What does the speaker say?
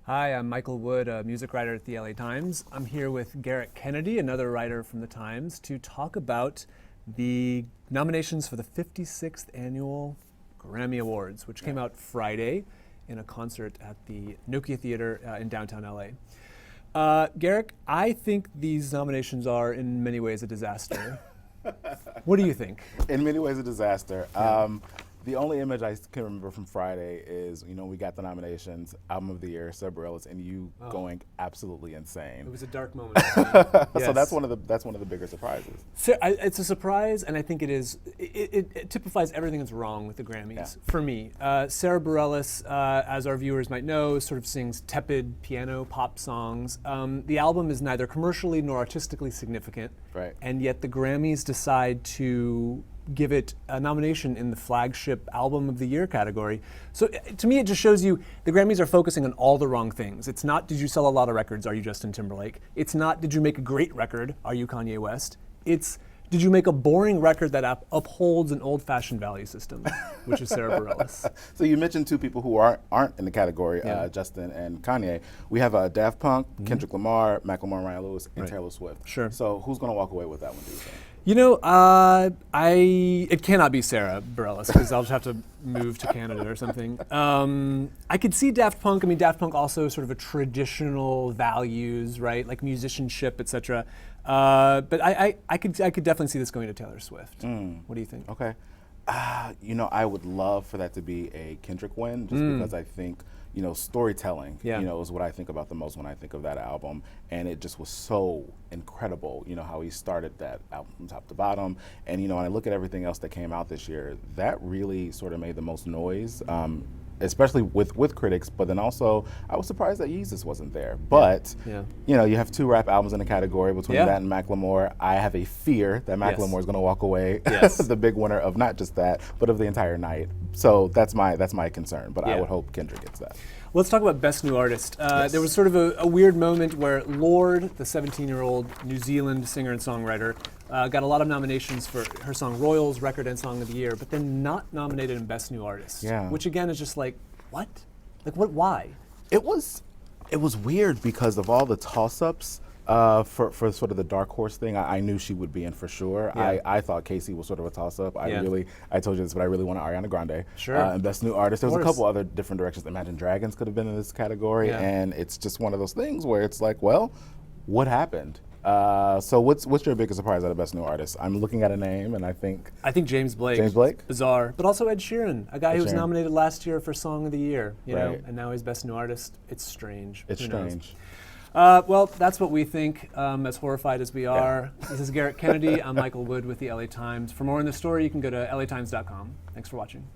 Hi, I'm Michael Wood, a music writer at the LA Times. I'm here with Gerrick Kennedy, another writer from the Times, to talk about the nominations for the 56th Annual Grammy Awards, which came out Friday in a concert at the Nokia Theater in downtown LA. Gerrick, I think these nominations are in many ways a disaster. What do you think? In many ways a disaster. Yeah. The only image I can remember from Friday is, we got the nominations, Album of the Year, Sarah Bareilles, and you going absolutely insane. It was a dark moment for me. Yes. So that's one of the bigger surprises. So, it's a surprise, and I think it is. It typifies everything that's wrong with the Grammys for me. Sarah Bareilles, as our viewers might know, sort of sings tepid piano pop songs. The album is neither commercially nor artistically significant, Right. and yet the Grammys decide to give it a nomination in the flagship album of the year category. So to me, it just shows you the Grammys are focusing on all the wrong things. It's not, did you sell a lot of records? Are you Justin Timberlake? It's not, did you make a great record? Are you Kanye West? It's, did you make a boring record that upholds an old-fashioned value system, which is Sarah Bareilles. So you mentioned two people who aren't in the category, Justin and Kanye. We have Daft Punk, Kendrick Lamar, Macklemore, Ryan Lewis, and Taylor Swift. Sure. So who's going to walk away with that one, do you think? It cannot be Sarah Bareilles because I'll just have to move to Canada or something. I could see Daft Punk. I mean, Daft Punk also sort of a traditional values, right, like musicianship, etc. But I could definitely see this going to Taylor Swift. What do you think? Okay. I would love for that to be a Kendrick win, just because I think, storytelling, is what I think about the most when I think of that album. And it just was so incredible, how he started that album from top to bottom. And, when I look at everything else that came out this year, that really sort of made the most noise, especially with critics. But then also, I was surprised that Yeezus wasn't there. But, you have two rap albums in the category between that and Macklemore. I have a fear that Macklemore is going to walk away the big winner of not just that, but of the entire night. So that's my concern. But I would hope Kendrick gets that. Let's talk about Best New Artist. There was sort of a weird moment where Lorde, the 17-year-old New Zealand singer and songwriter, got a lot of nominations for her song Royals, Record and Song of the Year, but then not nominated in Best New Artist. Yeah. Which again is just like, what? Like, what? Why? It was weird because of all the toss-ups. For sort of the dark horse thing, I knew she would be in for sure. Yeah. I thought Casey was sort of a toss-up. I told you this, but I really want Ariana Grande. Sure. And Best New Artist. There was a couple other different directions. Imagine Dragons could have been in this category, and it's just one of those things where it's like, well, what happened? So what's your biggest surprise out of Best New Artist? I'm looking at a name, and I think James Blake. James Blake? Bizarre. But also Ed Sheeran, a guy who was nominated last year for Song of the Year, you know, and now he's Best New Artist. It's strange. It's strange. Well, that's what we think, as horrified as we are. This is Gerrick Kennedy. I'm Michael Wood with the LA Times. For more on this story, you can go to latimes.com. Thanks for watching.